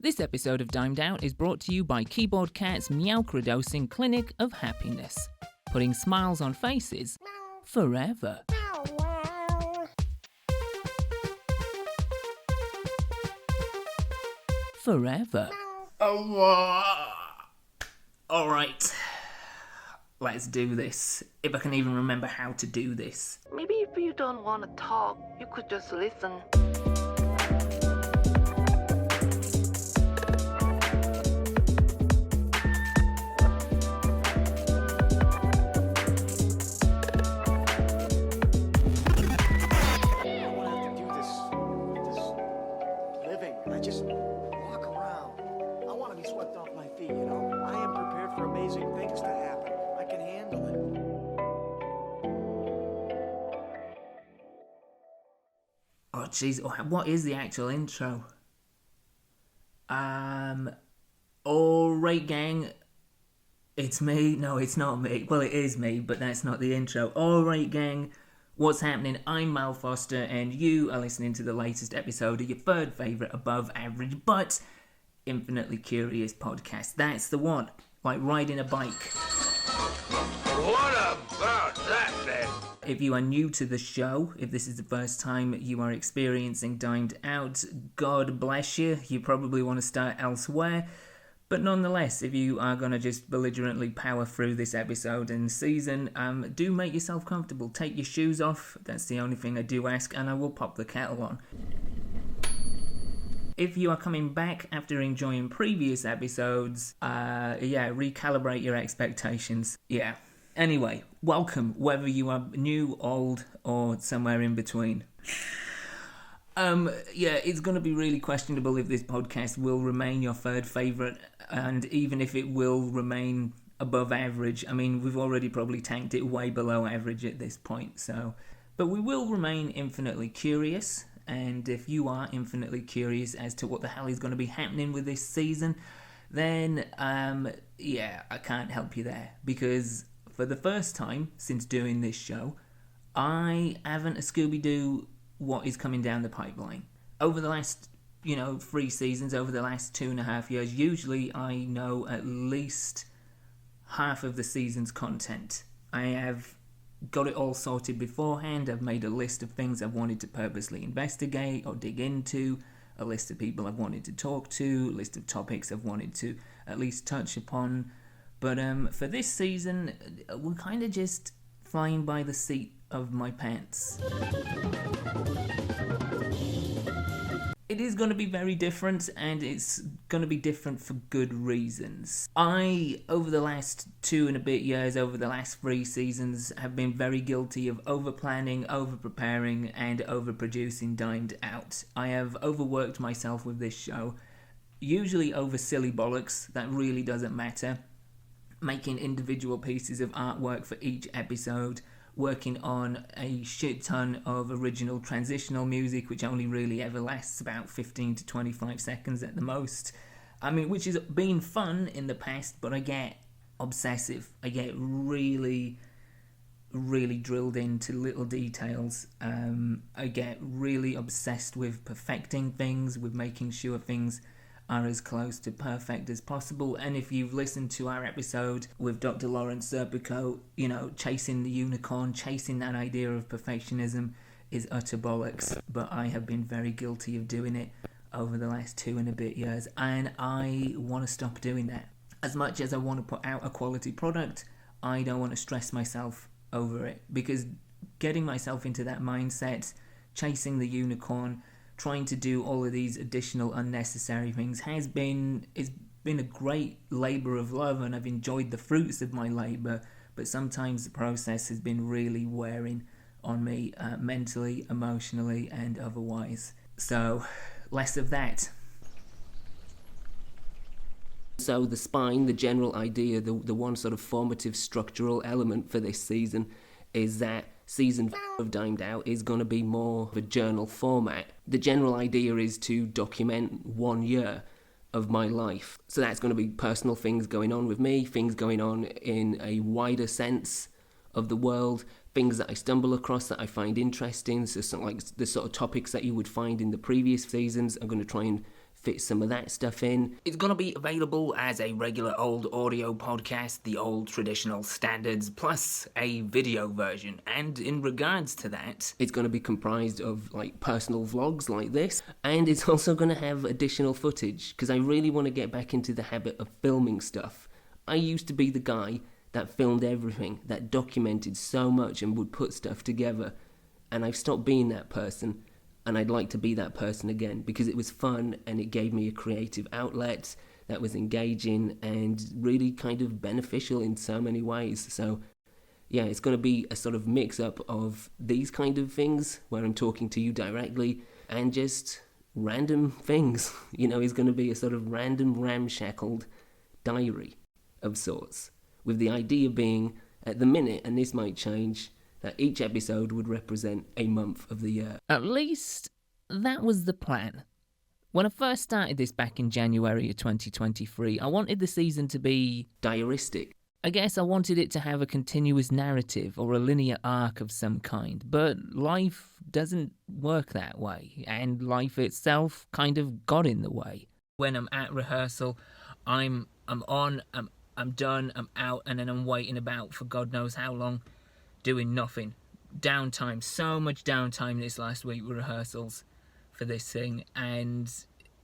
This episode of Dimed Out is brought to you by Keyboard Cat's meowcrodosing clinic of happiness, putting smiles on faces forever. Forever. Alright, let's do this. If I can even remember how to do this. Maybe if you don't want to talk, you could just listen. Oh jeez, what is the actual intro? Alright gang, it's me. No, it's not me. Well, it is me, but that's not the intro. Alright gang, what's happening? I'm Mal Foster and you are listening to the latest episode of your third favourite above average but infinitely curious podcast. That's the one, like riding a bike. What about that then? If you are new to the show, if this is the first time you are experiencing Dimed Out, God bless you. You probably want to start elsewhere. But nonetheless, if you are going to just belligerently power through this episode and season, do make yourself comfortable. Take your shoes off. That's the only thing I do ask, and I will pop the kettle on. If you are coming back after enjoying previous episodes, recalibrate your expectations. Yeah. Anyway, welcome, whether you are new, old, or somewhere in between. It's going to be really questionable if this podcast will remain your third favourite, and even if it will remain above average. I mean, we've already probably tanked it way below average at this point, so... But we will remain infinitely curious, and if you are infinitely curious as to what the hell is going to be happening with this season, then, I can't help you there, because... For the first time since doing this show, I haven't a Scooby-Doo what is coming down the pipeline. Over the last, 3 seasons, over the last 2.5 years, usually I know at least half of the season's content. I have got it all sorted beforehand. I've made a list of things I've wanted to purposely investigate or dig into, a list of people I've wanted to talk to, a list of topics I've wanted to at least touch upon. But for this season, we're kind of just flying by the seat of my pants. It is going to be very different, and it's going to be different for good reasons. I, over the last 2 and a bit years, over the last 3 seasons, have been very guilty of over-planning, over-preparing, and over-producing Dimed Out. I have overworked myself with this show, usually over silly bollocks that really doesn't matter. Making individual pieces of artwork for each episode, working on a shit ton of original transitional music, which only really ever lasts about 15 to 25 seconds at the most. I mean, which has been fun in the past, but I get obsessive. I get really, really drilled into little details. I get really obsessed with perfecting things, with making sure things are as close to perfect as possible. And if you've listened to our episode with Dr. Lawrence Serpico, chasing the unicorn, chasing that idea of perfectionism is utter bollocks. But I have been very guilty of doing it over the last 2 and a bit years, and I want to stop doing that. As much as I want to put out a quality product, I don't want to stress myself over it, because getting myself into that mindset, chasing the unicorn, trying to do all of these additional unnecessary things it's been a great labour of love, and I've enjoyed the fruits of my labour, but sometimes the process has been really wearing on me, mentally, emotionally, and otherwise. So, less of that. So the spine, the general idea, the one sort of formative structural element for this season is that season of Dimed Out is going to be more of a journal format. The general idea is to document 1 year of my life. So that's going to be personal things going on with me, things going on in a wider sense of the world, things that I stumble across that I find interesting. So like the sort of topics that you would find in the previous seasons, I'm going to try and fit some of that stuff in. It's going to be available as a regular old audio podcast, the old traditional standards, plus a video version. And in regards to that, it's going to be comprised of like personal vlogs like this, and it's also going to have additional footage, because I really want to get back into the habit of filming stuff. I used to be the guy that filmed everything, that documented so much and would put stuff together, and I've stopped being that person. And I'd like to be that person again, because it was fun and it gave me a creative outlet that was engaging and really kind of beneficial in so many ways. So yeah, it's going to be a sort of mix-up of these kind of things where I'm talking to you directly and just random things. You know, it's going to be a sort of random ramshackled diary of sorts, with the idea being, at the minute, and this might change, that each episode would represent a month of the year. At least, that was the plan. When I first started this back in January of 2023, I wanted the season to be diaristic. I guess I wanted it to have a continuous narrative or a linear arc of some kind, but life doesn't work that way, and life itself kind of got in the way. When I'm at rehearsal, I'm done, I'm out, and then I'm waiting about for God knows how long, doing nothing. Downtime, so much downtime this last week with rehearsals for this thing, and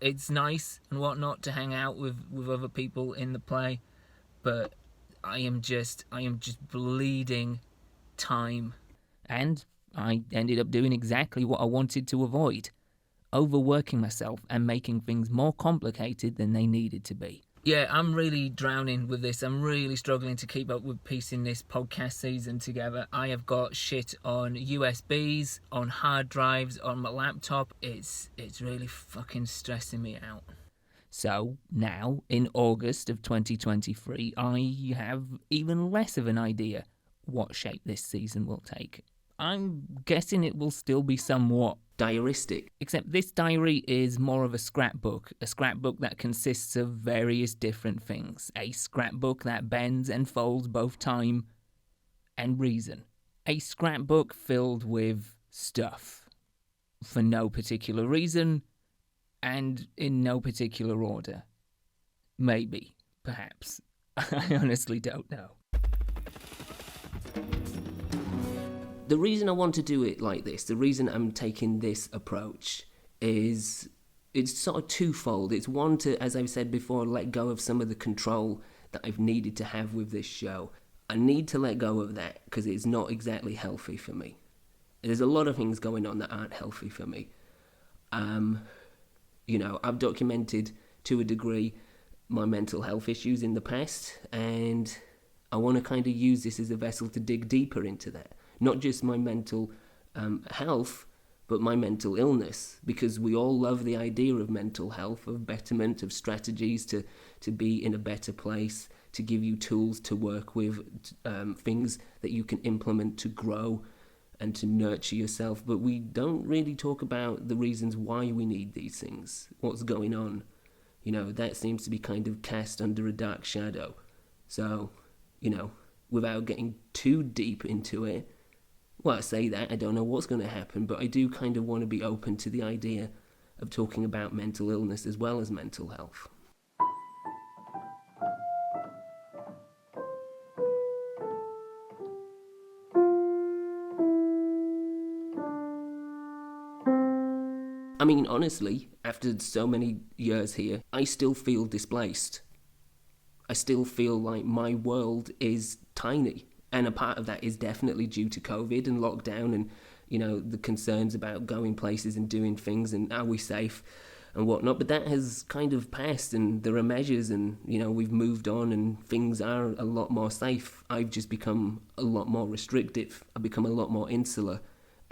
it's nice and whatnot to hang out with other people in the play, but I am just bleeding time. And I ended up doing exactly what I wanted to avoid, overworking myself and making things more complicated than they needed to be. Yeah, I'm really drowning with this. I'm really struggling to keep up with piecing this podcast season together. I have got shit on USBs, on hard drives, on my laptop. It's really fucking stressing me out. So now, in August of 2023, I have even less of an idea what shape this season will take. I'm guessing it will still be somewhat diaristic, except this diary is more of a scrapbook that consists of various different things, a scrapbook that bends and folds both time and reason, a scrapbook filled with stuff, for no particular reason, and in no particular order. Maybe, perhaps, I honestly don't know. The reason I want to do it like this, the reason I'm taking this approach is it's sort of twofold. It's one, to, as I've said before, let go of some of the control that I've needed to have with this show. I need to let go of that because it's not exactly healthy for me. There's a lot of things going on that aren't healthy for me. You know, I've documented to a degree my mental health issues in the past, and I want to kind of use this as a vessel to dig deeper into that. Not just my mental health, but my mental illness, because we all love the idea of mental health, of betterment, of strategies to be in a better place, to give you tools to work with, things that you can implement to grow and to nurture yourself. But we don't really talk about the reasons why we need these things, what's going on. You know, that seems to be kind of cast under a dark shadow. So, you know, without getting too deep into it, well, I say that, I don't know what's going to happen, but I do kind of want to be open to the idea of talking about mental illness as well as mental health. I mean, honestly, after so many years here, I still feel displaced. I still feel like my world is tiny. And a part of that is definitely due to COVID and lockdown and, you know, the concerns about going places and doing things and are we safe and whatnot. But that has kind of passed and there are measures and, you know, we've moved on and things are a lot more safe. I've just become a lot more restrictive. I've become a lot more insular.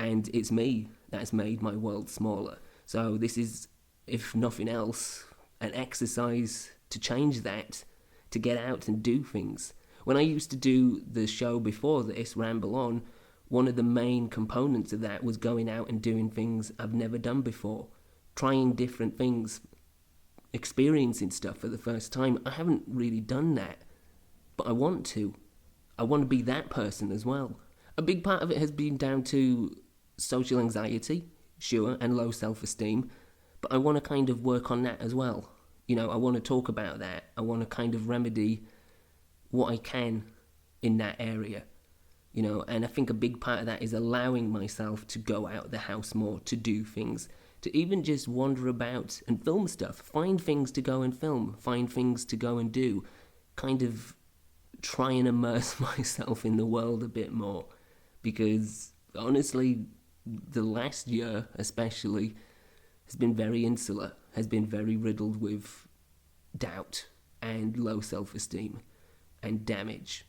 And it's me that's made my world smaller. So this is, if nothing else, an exercise to change that, to get out and do things. When I used to do the show before this, Ramble On, one of the main components of that was going out and doing things I've never done before, trying different things, experiencing stuff for the first time. I haven't really done that, but I want to. I want to be that person as well. A big part of it has been down to social anxiety, sure, and low self-esteem, But I want to kind of work on that as well. You know, I want to talk about that. I want to kind of remedy what I can in that area. You know, and I think a big part of that is allowing myself to go out the house more, to do things, to even just wander about and film stuff, find things to go and film, find things to go and do, kind of try and immerse myself in the world a bit more. Because honestly, the last year especially has been very insular, has been very riddled with doubt and low self-esteem and damage.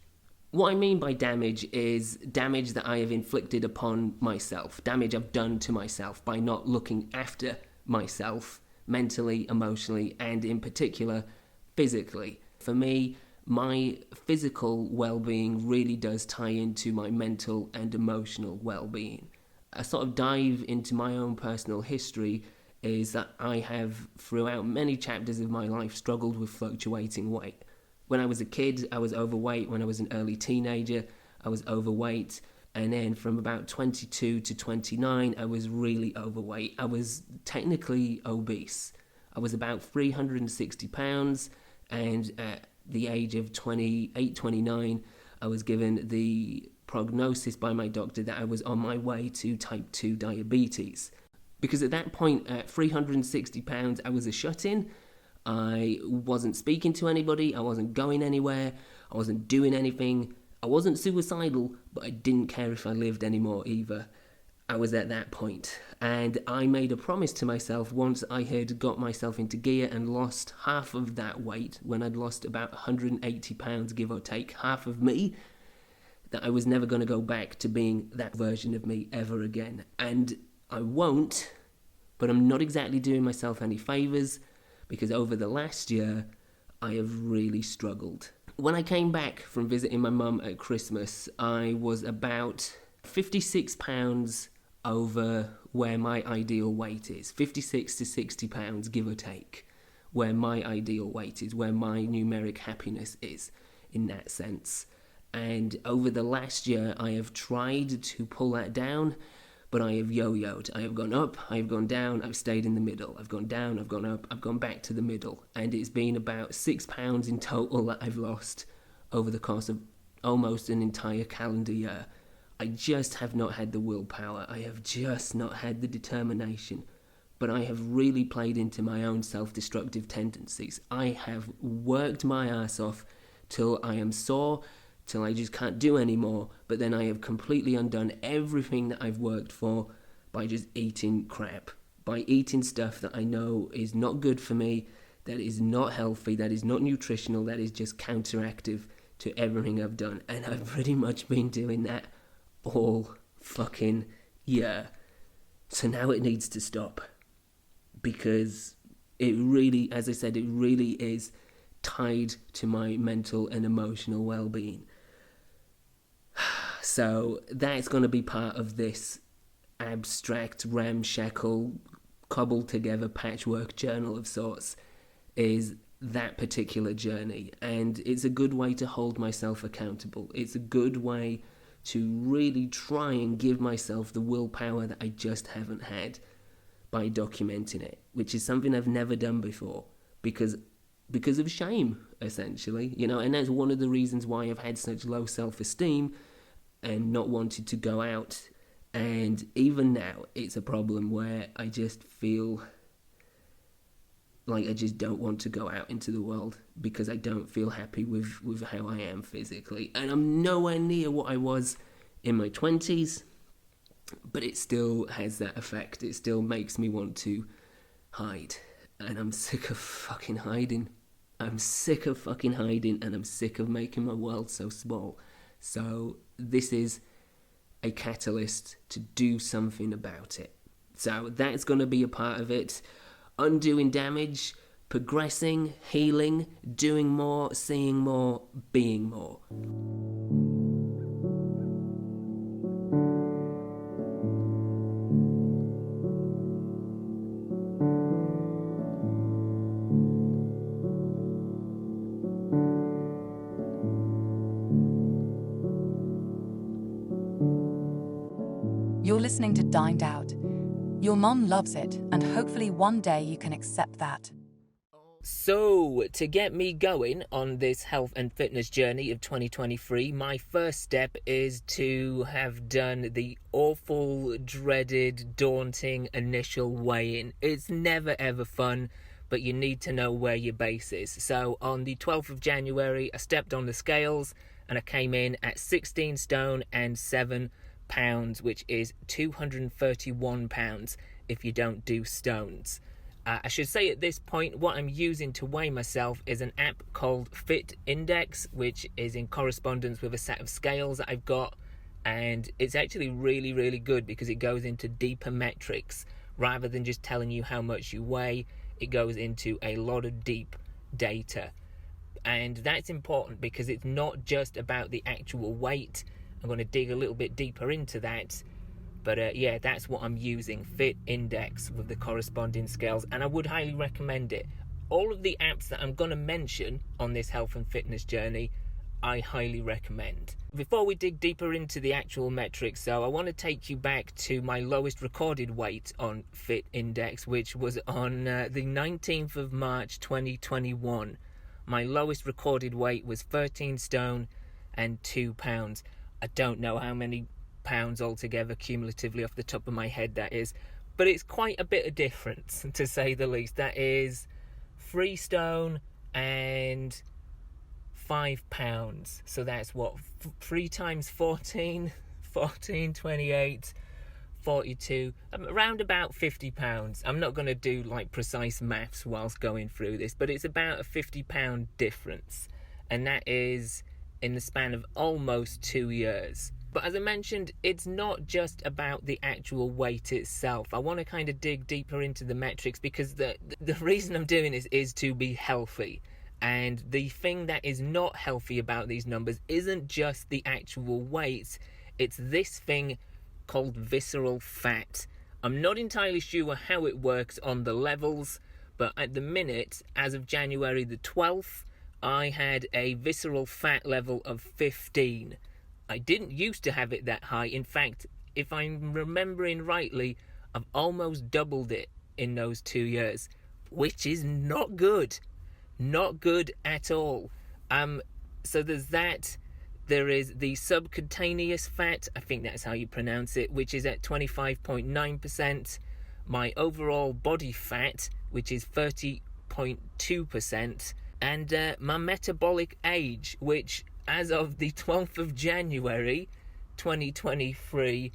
What I mean by damage is damage that I have inflicted upon myself, damage I've done to myself by not looking after myself mentally, emotionally, and in particular, physically. For me, my physical well-being really does tie into my mental and emotional well-being. A sort of dive into my own personal history is that I have, throughout many chapters of my life, struggled with fluctuating weight. When I was a kid, I was overweight. When I was an early teenager, I was overweight. And then from about 22 to 29, I was really overweight. I was technically obese. I was about 360 pounds, and at the age of 28, 29, I was given the prognosis by my doctor that I was on my way to type 2 diabetes. Because at that point, at 360 pounds, I was a shut-in. I wasn't speaking to anybody, I wasn't going anywhere, I wasn't doing anything. I wasn't suicidal, but I didn't care if I lived anymore either. I was at that point. And I made a promise to myself once I had got myself into gear and lost half of that weight, when I'd lost about 180 pounds, give or take, half of me, that I was never going to go back to being that version of me ever again. And I won't, but I'm not exactly doing myself any favours, because over the last year, I have really struggled. When I came back from visiting my mum at Christmas, I was about 56 pounds over where my ideal weight is. 56 to 60 pounds, give or take, where my ideal weight is, where my numeric happiness is, in that sense. And over the last year, I have tried to pull that down, but I have yo-yoed. I have gone up, I have gone down, I've stayed in the middle. I've gone down, I've gone up, I've gone back to the middle. And it's been about 6 pounds in total that I've lost over the course of almost an entire calendar year. I just have not had the willpower. I have just not had the determination. But I have really played into my own self-destructive tendencies. I have worked my ass off till I am sore, till I just can't do anymore, but then I have completely undone everything that I've worked for by just eating crap, by eating stuff that I know is not good for me, that is not healthy, that is not nutritional, that is just counteractive to everything I've done. And I've pretty much been doing that all fucking year. So now it needs to stop, because it really, as I said, it really is tied to my mental and emotional well-being. So that's going to be part of this abstract, ramshackle, cobbled together patchwork journal of sorts, is that particular journey. And it's a good way to hold myself accountable. It's a good way to really try and give myself the willpower that I just haven't had by documenting it, which is something I've never done before, because of shame, essentially, you know. And that's one of the reasons why I've had such low self-esteem and not wanted to go out. And even now, it's a problem where I just feel like I just don't want to go out into the world because I don't feel happy with how I am physically. And I'm nowhere near what I was in my 20s, but it still has that effect. It still makes me want to hide. And I'm sick of fucking hiding. I'm sick of fucking hiding, and I'm sick of making my world so small. So this is a catalyst to do something about it. So that's going to be a part of it. Undoing damage, progressing, healing, doing more, seeing more, being more. You're listening to Dined Out. Your mom loves it, and hopefully one day you can accept that. So, to get me going on this health and fitness journey of 2023, my first step is to have done the awful, dreaded, daunting initial weigh-in. It's never ever fun, but you need to know where your base is. So, on the 12th of January, I stepped on the scales and I came in at 16 stone and 7 pounds, which is 231 pounds if you don't do stones. I should say at this point, what I'm using to weigh myself is an app called Fit Index, which is in correspondence with a set of scales that I've got, and it's actually really, really good because it goes into deeper metrics. Rather than just telling you how much you weigh, it goes into a lot of deep data. And that's important because it's not just about the actual weight. I'm going to dig a little bit deeper into that. But yeah, that's what I'm using, Fit Index, with the corresponding scales, and I would highly recommend it. All of the apps that I'm going to mention on this health and fitness journey, I highly recommend. Before we dig deeper into the actual metrics, though, I want to take you back to my lowest recorded weight on Fit Index, which was on the 19th of March 2021. My lowest recorded weight was 13 stone and 2 pounds. I don't know how many pounds altogether cumulatively off the top of my head that is, but it's quite a bit of difference, to say the least. That is 3 stone and 5 pounds, so that's what, 3 times 14, 28, 42, around about 50 pounds. I'm not going to do like precise maths whilst going through this, but it's about a 50 pound difference, and that is in the span of almost 2 years. But as I mentioned, it's not just about the actual weight itself. I want to kind of dig deeper into the metrics because the reason I'm doing this is to be healthy. And the thing that is not healthy about these numbers isn't just the actual weight. It's this thing called visceral fat. I'm not entirely sure how it works on the levels, but at the minute, as of January the 12th, I had a visceral fat level of 15. I didn't used to have it that high. In fact, if I'm remembering rightly, I've almost doubled it in those 2 years, which is not good. Not good at all. So there's that. There is the subcutaneous fat, I think that's how you pronounce it, which is at 25.9%. My overall body fat, which is 30.2%. And my metabolic age, which as of the 12th of January 2023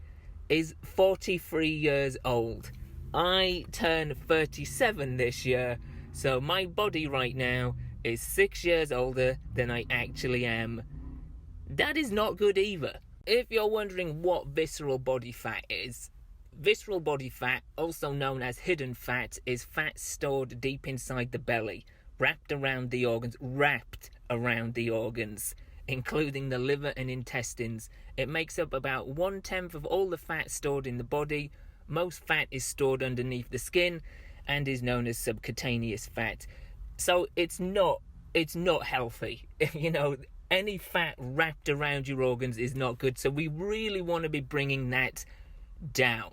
is 43 years old. I turn 37 this year, so my body right now is 6 years older than I actually am. That is not good either. If you're wondering what visceral body fat is, visceral body fat, also known as hidden fat, is fat stored deep inside the belly, wrapped around the organs, including the liver and intestines. It makes up about 1/10 of all the fat stored in the body. Most fat is stored underneath the skin and is known as subcutaneous fat. So it's not healthy. You know, any fat wrapped around your organs is not good. So we really want to be bringing that down.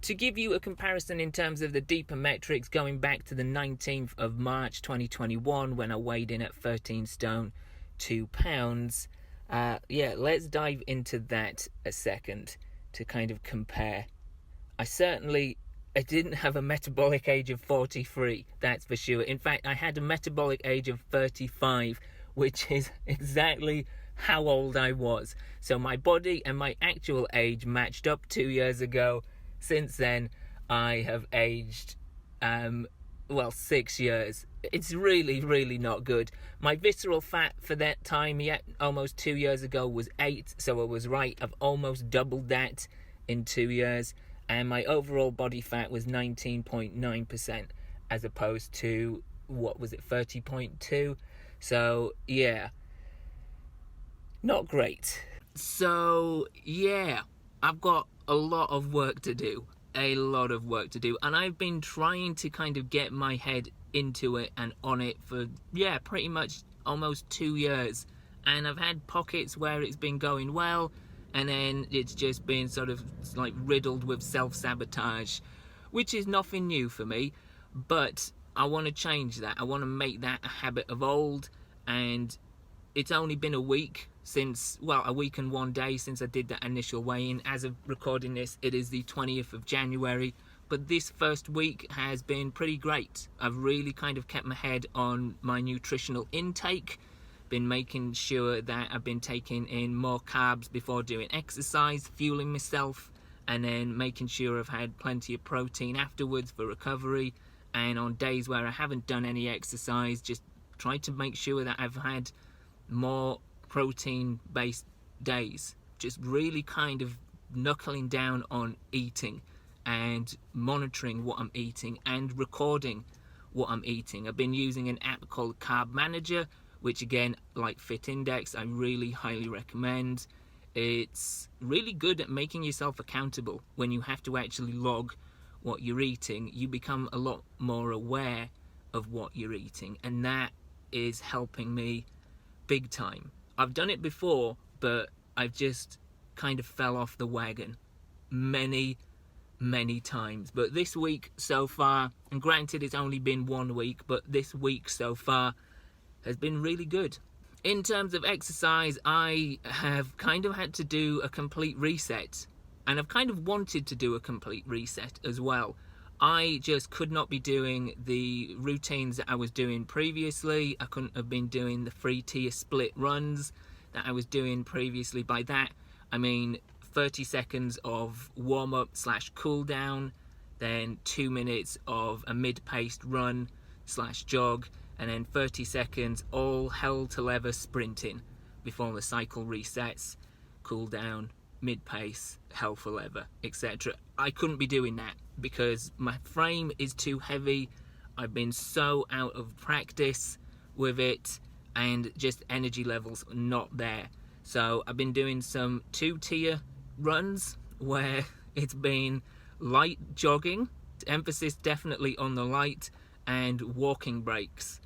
To give you a comparison in terms of the deeper metrics, going back to the 19th of March 2021 when I weighed in at 13 stone 2 pounds. Let's dive into that a second to kind of compare. I didn't have a metabolic age of 43, that's for sure. In fact, I had a metabolic age of 35, which is exactly how old I was. So my body and my actual age matched up 2 years ago. Since then, I have aged 6 years. It's really, really not good. My visceral fat for that time, almost 2 years ago, was 8, so I was right. I've almost doubled that in 2 years. And my overall body fat was 19.9% as opposed to, 30.2? So, yeah. Not great. So, yeah, I've got a lot of work to do. And I've been trying to kind of get my head into it and on it for pretty much almost 2 years, and I've had pockets where it's been going well, and then it's just been sort of like riddled with self-sabotage, which is nothing new for me, but I want to change that. I want to make that a habit of old, and it's only been a week since, well, a week and 1 day since I did that initial weigh-in. As of recording this, it is the 20th of January, but this first week has been pretty great. I've really kind of kept my head on my nutritional intake, been making sure that I've been taking in more carbs before doing exercise, fueling myself, and then making sure I've had plenty of protein afterwards for recovery. And on days where I haven't done any exercise, just try to make sure that I've had more protein based days. Just really kind of knuckling down on eating and monitoring what I'm eating and recording what I'm eating. I've been using an app called Carb Manager, which again, like Fit Index, I really highly recommend. It's really good at making yourself accountable. When you have to actually log what you're eating, you become a lot more aware of what you're eating, and that is helping me big time. I've done it before, but I've just kind of fell off the wagon many times. But this week so far, and granted it's only been 1 week, but this week so far has been really good. In terms of exercise, I have kind of had to do a complete reset, and I've kind of wanted to do a complete reset as well. I just could not be doing the routines that I was doing previously. I couldn't have been doing the 3-tier split runs that I was doing previously. By that, I mean 30 seconds of warm-up / cool down, then 2 minutes of a mid-paced run / jog, and then 30 seconds all hell to leather sprinting before the cycle resets, cool down, mid-pace, hell for leather, etc. I couldn't be doing that because my frame is too heavy. I've been so out of practice with it, and just energy levels not there. So I've been doing some 2-tier runs where it's been light jogging, emphasis definitely on the light, and walking breaks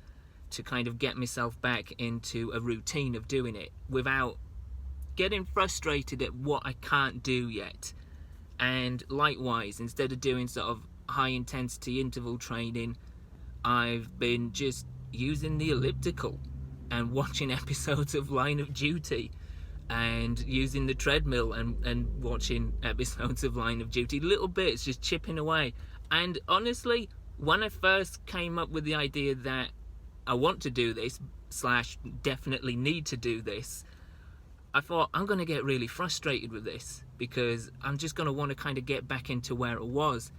to kind of get myself back into a routine of doing it without getting frustrated at what I can't do yet. And likewise, instead of doing sort of high intensity interval training, I've been just using the elliptical and watching episodes of Line of Duty, and using the treadmill and watching episodes of Line of Duty, little bits, just chipping away. And honestly, when I first came up with the idea that I want to do this / definitely need to do this, I thought I'm going to get really frustrated with this because I'm just going to want to kind of get back into where I was,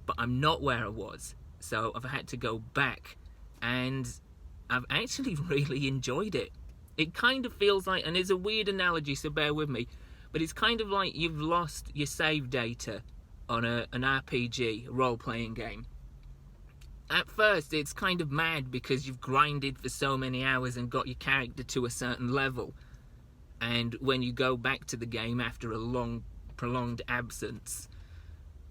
but I'm not where I was. So I've had to go back, and I've actually really enjoyed it. It kind of feels like, and it's a weird analogy, so bear with me, but it's kind of like you've lost your save data on an RPG, a role-playing game. At first, it's kind of mad because you've grinded for so many hours and got your character to a certain level. And when you go back to the game after a long, prolonged absence,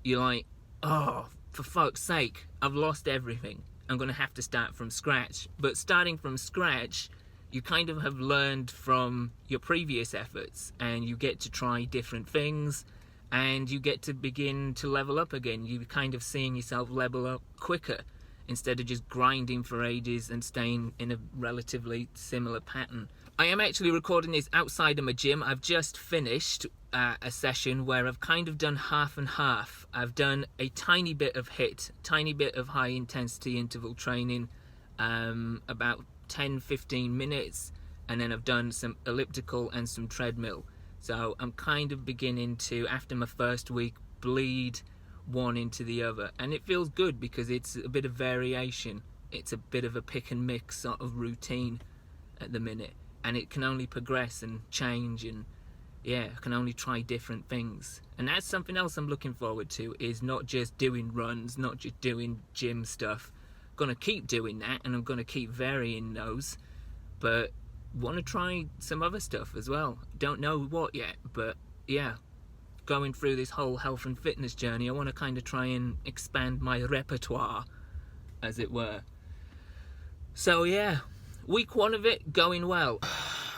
you're like, oh, for fuck's sake, I've lost everything. I'm going to have to start from scratch. But starting from scratch, you kind of have learned from your previous efforts, and you get to try different things, and you get to begin to level up again. You're kind of seeing yourself level up quicker instead of just grinding for ages and staying in a relatively similar pattern. I am actually recording this outside of my gym. I've just finished a session where I've kind of done half and half. I've done a tiny bit of HIIT, tiny bit of high intensity interval training, about 10-15 minutes, and then I've done some elliptical and some treadmill. So I'm kind of beginning to, after my first week, bleed one into the other, and it feels good because it's a bit of variation. It's a bit of a pick and mix sort of routine at the minute, and it can only progress and change, and I can only try different things. And that's something else I'm looking forward to, is not just doing runs, not just doing gym stuff. I'm gonna keep doing that, and I'm gonna keep varying those, but want to try some other stuff as well. Don't know what yet, but going through this whole health and fitness journey, I want to kind of try and expand my repertoire, as it were. So week 1 of it going well.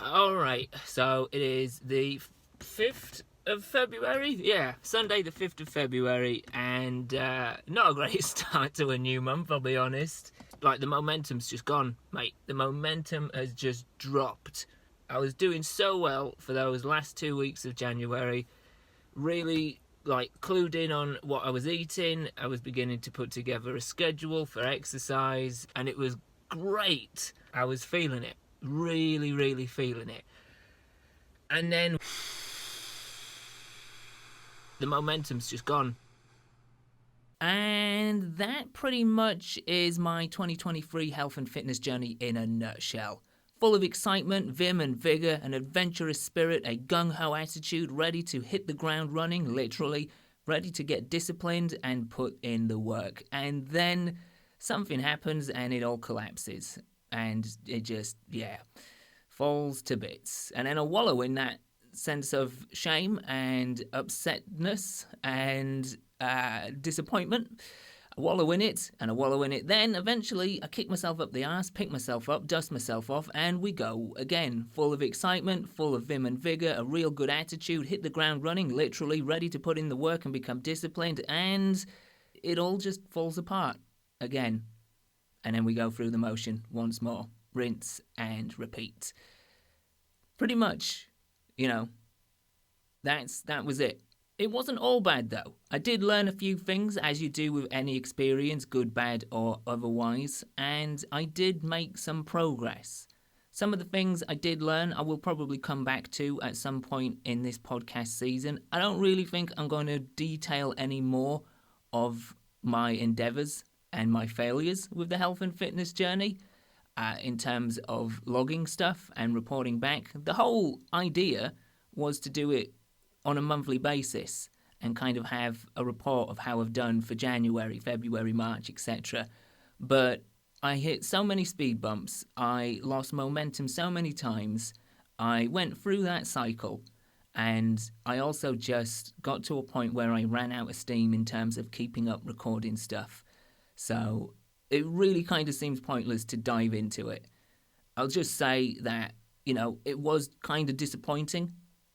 Alright, so it is the 5th of February? Yeah, Sunday the 5th of February, and not a great start to a new month, I'll be honest. Like, the momentum's just gone, mate. The momentum has just dropped. I was doing so well for those last 2 weeks of January, really, like, clued in on what I was eating. I was beginning to put together a schedule for exercise, and it was great. I was feeling it, really, really feeling it. And then the momentum's just gone. And that pretty much is my 2023 health and fitness journey in a nutshell. Full of excitement, vim and vigour, an adventurous spirit, a gung-ho attitude, ready to hit the ground running, literally, ready to get disciplined and put in the work. And then something happens and it all collapses. And it just, falls to bits. And then I wallow in that sense of shame and upsetness and disappointment. I wallow in it, and I wallow in it. Then, eventually, I kick myself up the arse, pick myself up, dust myself off, and we go again. Full of excitement, full of vim and vigour, a real good attitude, hit the ground running, literally, ready to put in the work and become disciplined, and it all just falls apart again. And then we go through the motion once more. Rinse and repeat. Pretty much, that was it. It wasn't all bad, though. I did learn a few things, as you do with any experience, good, bad, or otherwise, and I did make some progress. Some of the things I did learn, I will probably come back to at some point in this podcast season. I don't really think I'm going to detail any more of my endeavours and my failures with the health and fitness journey in terms of logging stuff and reporting back. The whole idea was to do it on a monthly basis and kind of have a report of how I've done for January, February, March, etc. But I hit so many speed bumps, I lost momentum so many times, I went through that cycle, and I also just got to a point where I ran out of steam in terms of keeping up recording stuff. So it really kind of seems pointless to dive into it. I'll just say that, it was kind of disappointing.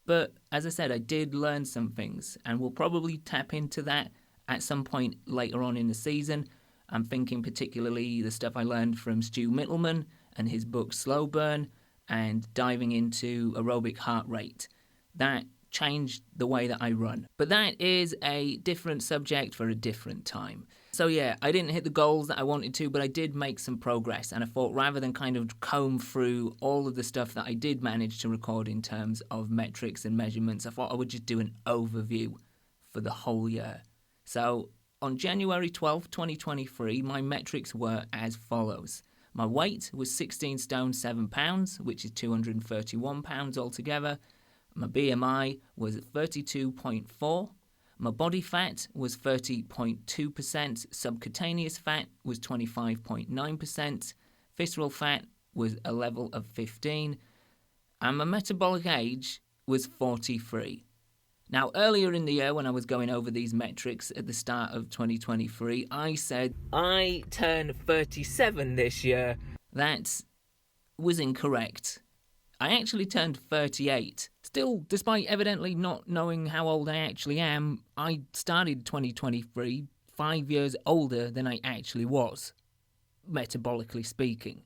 But as I said, I did learn some things, and we'll probably tap into that at some point later on in the season. I'm thinking particularly the stuff I learned from Stu Mittelman and his book Slow Burn, and diving into aerobic heart rate. That changed the way that I run. But that is a different subject for a different time. So yeah, I didn't hit the goals that I wanted to, but I did make some progress. And I thought rather than kind of comb through all of the stuff that I did manage to record in terms of metrics and measurements, I thought I would just do an overview for the whole year. So on January 12th, 2023, my metrics were as follows. My weight was 16 stone 7 pounds, which is 231 pounds altogether. My BMI was 32.4. My body fat was 30.2%, subcutaneous fat was 25.9%, visceral fat was a level of 15, and my metabolic age was 43. Now, earlier in the year when I was going over these metrics at the start of 2023, I said I turn 37 this year. That was incorrect. I actually turned 38. Still, despite evidently not knowing how old I actually am, I started 2023 5 years older than I actually was, metabolically speaking.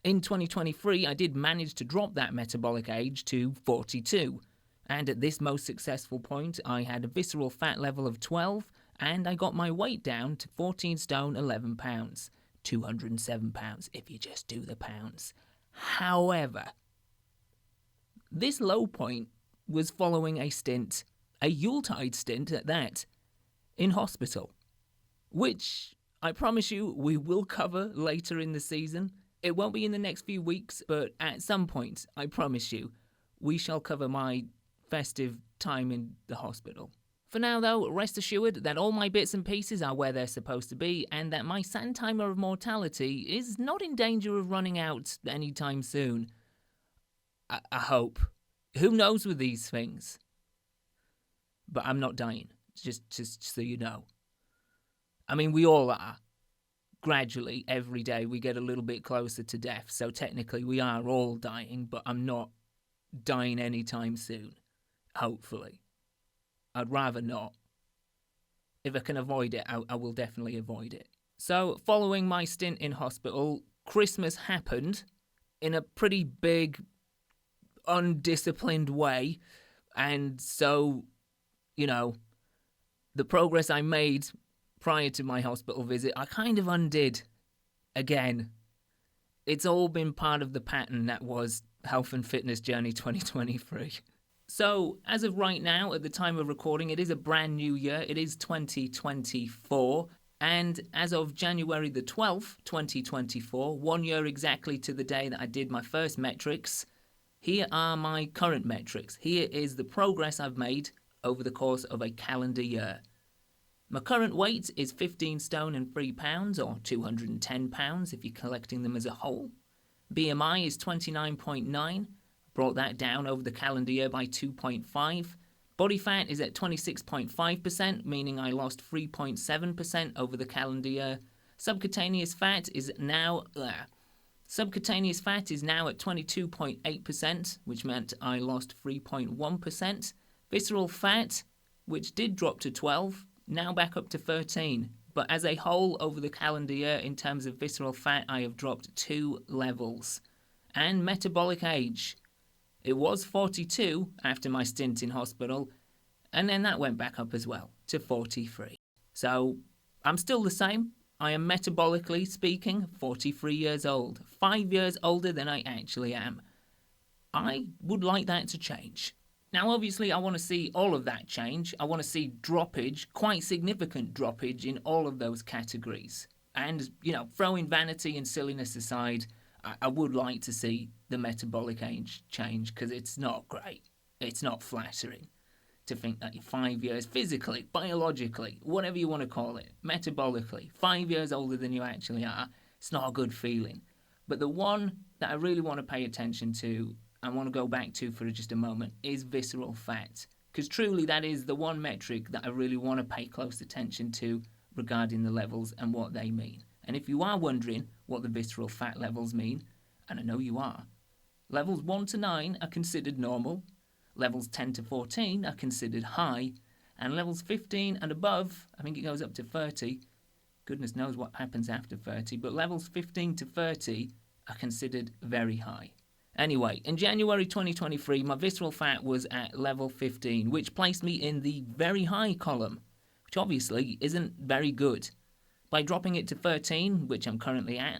In 2023, I did manage to drop that metabolic age to 42, and at this most successful point, I had a visceral fat level of 12, and I got my weight down to 14 stone 11 pounds, 207 pounds if you just do the pounds. However, this low point was following a stint, a Yuletide stint at that, in hospital, which I promise you we will cover later in the season. It won't be in the next few weeks, but at some point, I promise you, we shall cover my festive time in the hospital. For now, though, rest assured that all my bits and pieces are where they're supposed to be, and that my sand timer of mortality is not in danger of running out anytime soon. I hope. Who knows with these things? But I'm not dying, just so you know. I mean, we all are. Gradually, every day, we get a little bit closer to death, so technically we are all dying, but I'm not dying anytime soon. hopefully. I'd rather not. If I can avoid it, I will definitely avoid it. So, following my stint in hospital, Christmas happened in a pretty big, undisciplined way. And so, the progress I made prior to my hospital visit, I kind of undid again. It's all been part of the pattern that was Health and Fitness Journey 2023. So, as of right now, at the time of recording, it is a brand new year. It is 2024. And as of January the 12th, 2024, 1 year exactly to the day that I did my first metrics, here are my current metrics. Here is the progress I've made over the course of a calendar year. My current weight is 15 stone and 3 pounds, or 210 pounds if you're collecting them as a whole. BMI is 29.9. Brought that down over the calendar year by 2.5. Body fat is at 26.5%, meaning I lost 3.7% over the calendar year. Subcutaneous fat is now at 22.8%, which meant I lost 3.1%. Visceral fat, which did drop to 12, now back up to 13. But as a whole, over the calendar year, in terms of visceral fat, I have dropped 2 levels. And metabolic age. It was 42 after my stint in hospital, and then that went back up as well to 43. So I'm still the same. I am metabolically speaking 43 years old, 5 years older than I actually am. I would like that to change. Now, obviously, I want to see all of that change. I want to see droppage, quite significant droppage in all of those categories. And, throwing vanity and silliness aside, I would like to see the metabolic age change, because it's not great. It's not flattering to think that you're 5 years physically, biologically, whatever you want to call it, metabolically, 5 years older than you actually are. It's not a good feeling. But the one that I really want to pay attention to, I want to go back to for just a moment, is visceral fat. Because truly that is the one metric that I really want to pay close attention to regarding the levels and what they mean. And if you are wondering what the visceral fat levels mean, and I know you are, levels 1 to 9 are considered normal, levels 10 to 14 are considered high, and levels 15 and above, I think it goes up to 30, goodness knows what happens after 30, but levels 15 to 30 are considered very high. Anyway, in January 2023, my visceral fat was at level 15, which placed me in the very high column, which obviously isn't very good. By dropping it to 13, which I'm currently at,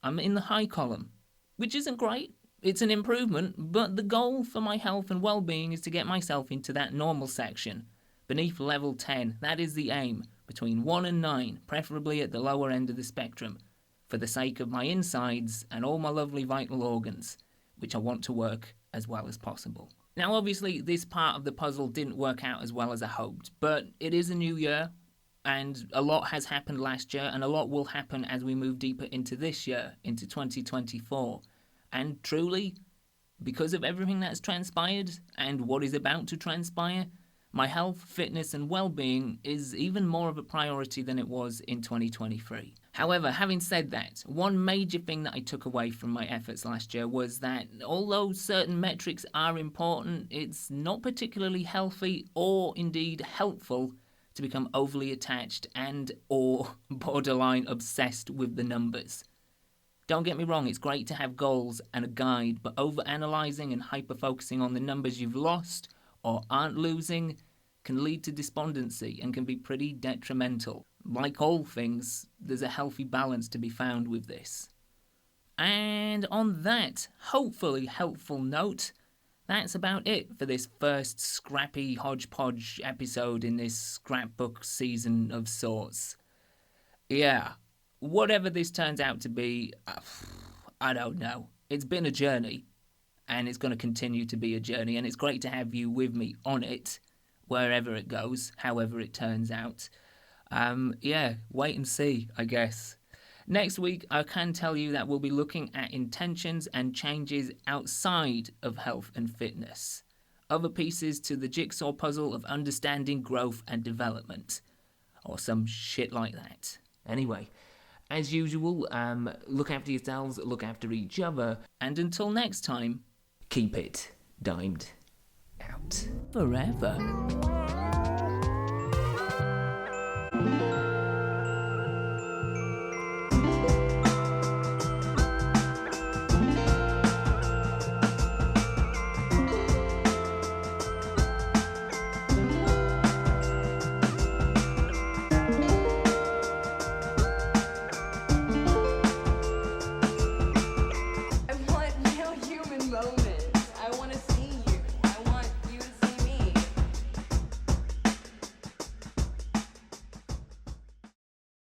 I'm in the high column, which isn't great. It's an improvement, but the goal for my health and well-being is to get myself into that normal section, beneath level 10. That is the aim, between 1 and 9, preferably at the lower end of the spectrum, for the sake of my insides and all my lovely vital organs, which I want to work as well as possible. Now, obviously, this part of the puzzle didn't work out as well as I hoped, but it is a new year, and a lot has happened last year, and a lot will happen as we move deeper into this year, into 2024. And truly, because of everything that's transpired and what is about to transpire, my health, fitness and well-being is even more of a priority than it was in 2023. However, having said that, one major thing that I took away from my efforts last year was that although certain metrics are important, it's not particularly healthy or indeed helpful to become overly attached and or borderline obsessed with the numbers. Don't get me wrong, it's great to have goals and a guide, but over-analysing and hyper-focusing on the numbers you've lost or aren't losing can lead to despondency and can be pretty detrimental. Like all things, there's a healthy balance to be found with this. And on that, hopefully helpful note, that's about it for this first scrappy hodgepodge episode in this scrapbook season of sorts. Yeah, whatever this turns out to be, I don't know. It's been a journey, and it's going to continue to be a journey, and it's great to have you with me on it, wherever it goes, however it turns out. Wait and see, I guess. Next week, I can tell you that we'll be looking at intentions and changes outside of health and fitness. Other pieces to the jigsaw puzzle of understanding growth and development. Or some shit like that. Anyway, as usual, look after yourselves, look after each other. And until next time, keep it dimed. out forever.